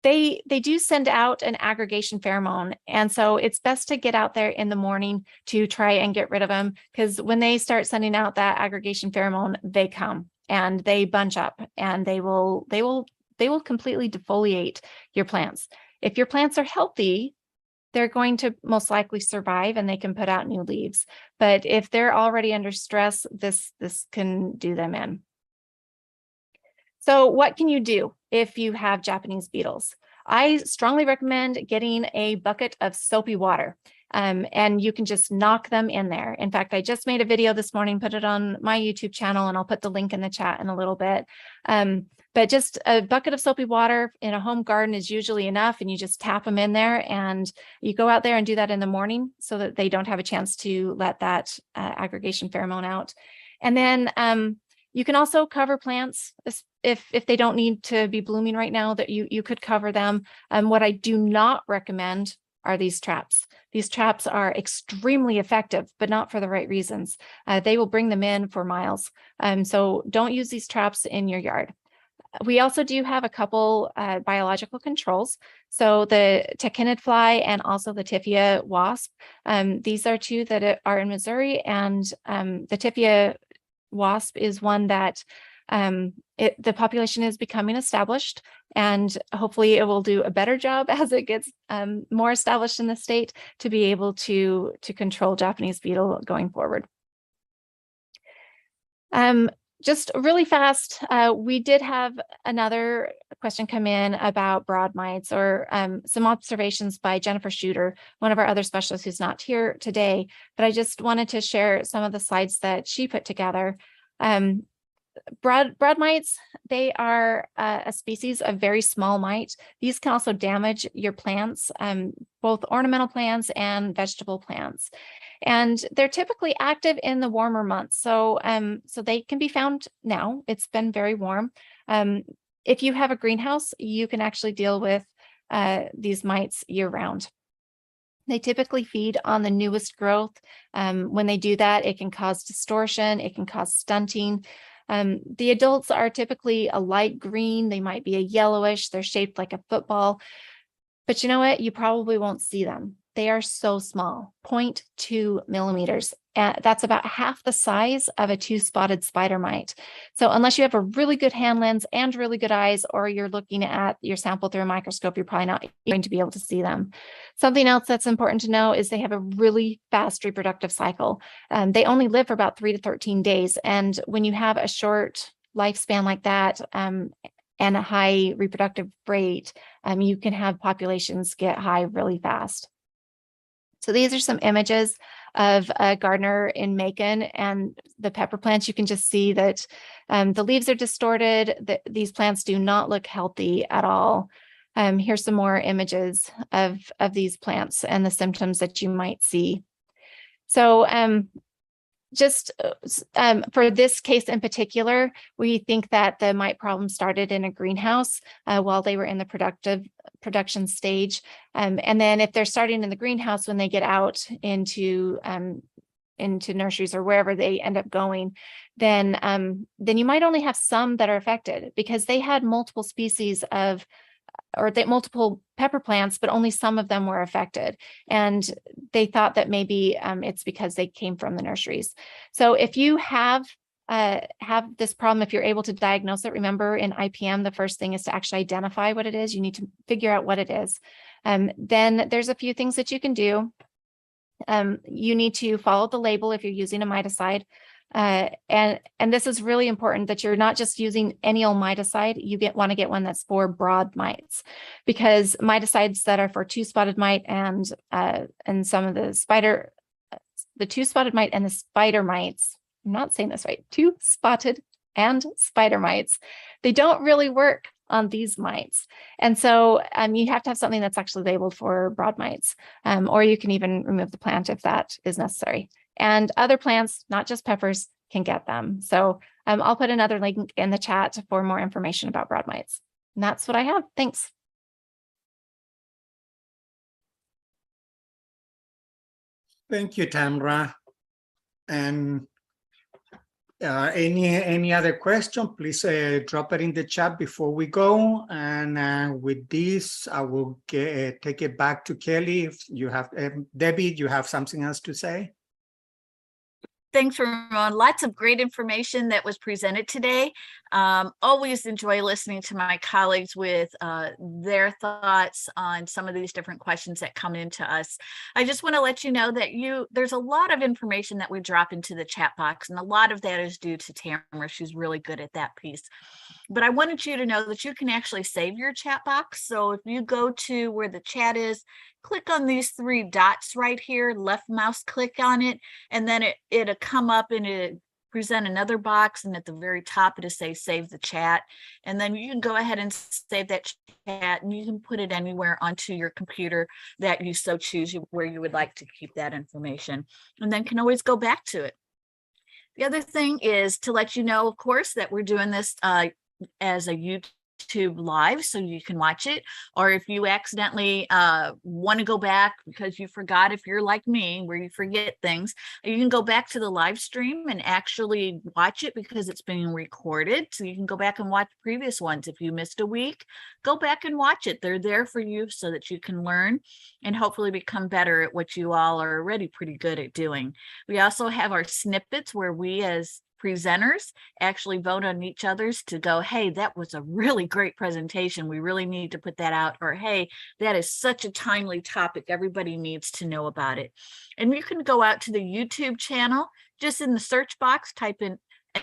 They do send out an aggregation pheromone. And so it's best to get out there in the morning to try and get rid of them, because when they start sending out that aggregation pheromone, they come and they bunch up and they will completely defoliate your plants. If your plants are healthy, they're going to most likely survive and they can put out new leaves. But if they're already under stress, this can do them in. So what can you do if you have Japanese beetles? I strongly recommend getting a bucket of soapy water, and you can just knock them in there. In fact, I just made a video this morning, put it on my YouTube channel, and I'll put the link in the chat in a little bit. But just a bucket of soapy water in a home garden is usually enough, and you just tap them in there, and you go out there and do that in the morning so that they don't have a chance to let that aggregation pheromone out. And then you can also cover plants if they don't need to be blooming right now, that you could cover them. What I do not recommend are these traps. These traps are extremely effective, but not for the right reasons. They will bring them in for miles. So don't use these traps in your yard. We also do have a couple biological controls. So the tachinid fly and also the Typhia wasp. These are two that are in Missouri, and the Typhia wasp is one that the population is becoming established, and hopefully it will do a better job as it gets more established in the state to be able to control Japanese beetle going forward. Just really fast, we did have another question come in about broad mites, or some observations by Jennifer Shooter, one of our other specialists who's not here today, but I just wanted to share some of the slides that she put together. Broad mites, they are a species of very small mite. These can also damage your plants, both ornamental plants and vegetable plants. And they're typically active in the warmer months. So, so they can be found now. It's been very warm. If you have a greenhouse, you can actually deal with these mites year round. They typically feed on the newest growth. When they do that, it can cause distortion. It can cause stunting. The adults are typically a light green. They might be a yellowish. They're shaped like a football. But you know what? You probably won't see them. They are so small, 0.2 millimeters. That's about half the size of a two-spotted spider mite. So unless you have a really good hand lens and really good eyes, or you're looking at your sample through a microscope, you're probably not going to be able to see them. Something else that's important to know is they have a really fast reproductive cycle. They only live for about 3 to 13 days. And when you have a short lifespan like that, and a high reproductive rate, you can have populations get high really fast. So these are some images of a gardener in Macon and the pepper plants. You can just see that the leaves are distorted. These plants do not look healthy at all. Here's some more images of these plants and the symptoms that you might see. So just for this case in particular, we think that the mite problem started in a greenhouse while they were in the production stage. And then if they're starting in the greenhouse, when they get out into nurseries or wherever they end up going, then you might only have some that are affected, because they had multiple species of, or multiple pepper plants, but only some of them were affected. And they thought that maybe it's because they came from the nurseries. So if you have this problem, if you're able to diagnose it, remember in IPM, the first thing is to actually identify what it is. You need to figure out what it is. Then there's a few things that you can do. You need to follow the label if you're using a miticide. And this is really important, that you're not just using any old miticide. You want to get one that's for broad mites, because miticides that are for two-spotted mite and some of the two-spotted mite and the spider mites, I'm not saying this right, two-spotted and spider mites, they don't really work on these mites. And so you have to have something that's actually labeled for broad mites, or you can even remove the plant if that is necessary. And other plants, not just peppers, can get them. So I'll put another link in the chat for more information about broad mites. And that's what I have. Thanks. Thank you, Tamra. And any other question, please drop it in the chat before we go. And with this, I will take it back to Kelly. If you have, Debbie, you have something else to say? Thanks, Ramon. Lots of great information that was presented today. Always enjoy listening to my colleagues with their thoughts on some of these different questions that come into us. I just want to let you know that there's a lot of information that we drop into the chat box, and a lot of that is due to Tamara. She's really good at that piece. But I wanted you to know that you can actually save your chat box. So if you go to where the chat is, click on these 3 dots right here, left mouse click on it, and then it'll come up and it present another box, and at the very top it'll say save the chat, and then you can go ahead and save that chat, and you can put it anywhere onto your computer that you so choose, where you would like to keep that information, and then can always go back to it. The other thing is to let you know, of course, that we're doing this as a YouTube YouTube live so you can watch it. Or if you accidentally want to go back because you forgot, if you're like me, where you forget things, you can go back to the live stream and actually watch it because it's being recorded. So you can go back and watch previous ones. If you missed a week, go back and watch it. They're there for you so that you can learn and hopefully become better at what you all are already pretty good at doing. We also have our snippets where we as presenters actually vote on each other's to go, hey, that was a really great presentation. We really need to put that out. Or, hey, that is such a timely topic. Everybody needs to know about it. And you can go out to the YouTube channel, just in the search box, type in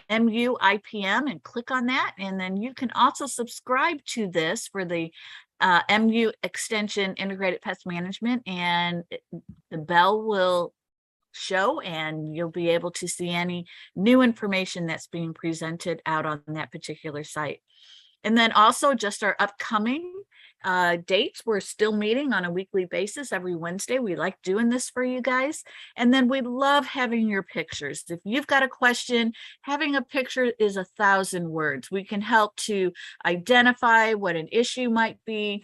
MUIPM and click on that. And then you can also subscribe to this for the MU Extension Integrated Pest Management, and the bell will show and you'll be able to see any new information that's being presented out on that particular site. And then also just our upcoming dates. We're still meeting on a weekly basis every Wednesday. We like doing this for you guys. And then we love having your pictures. If you've got a question, having a picture is 1,000 words. We can help to identify what an issue might be.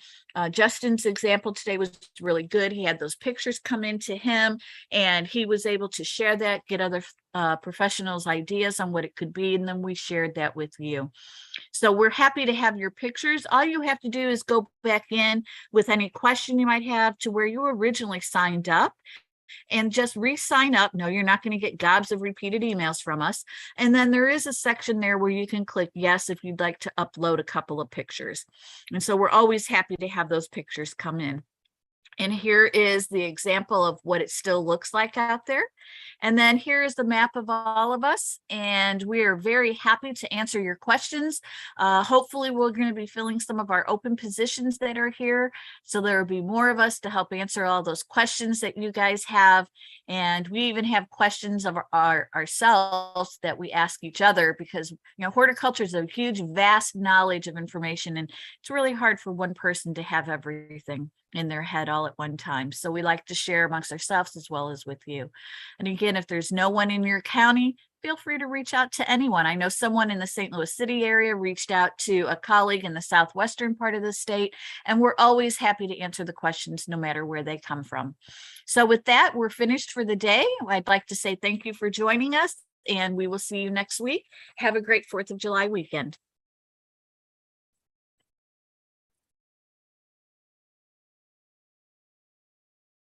Justin's example today was really good. He had those pictures come into him and he was able to share that, get other professionals' ideas on what it could be, and then we shared that with you. So we're happy to have your pictures. All you have to do is go back in with any question you might have to where you originally signed up and just re-sign up. No, you're not going to get gobs of repeated emails from us. And then there is a section there where you can click yes if you'd like to upload a couple of pictures. And so we're always happy to have those pictures come in. And here is the example of what it still looks like out there. And then here is the map of all of us. And we are very happy to answer your questions. Hopefully we're going to be filling some of our open positions that are here. So there will be more of us to help answer all those questions that you guys have. And we even have questions of ourselves that we ask each other because, horticulture is a huge, vast knowledge of information. And it's really hard for one person to have everything in their head all at one time. So we like to share amongst ourselves as well as with you. And again, if there's no one in your county, feel free to reach out to anyone. I know someone in the St. Louis City area reached out to a colleague in the southwestern part of the state, and we're always happy to answer the questions no matter where they come from. So with that, we're finished for the day. I'd like to say thank you for joining us, and we will see you next week. Have a great 4th of July weekend.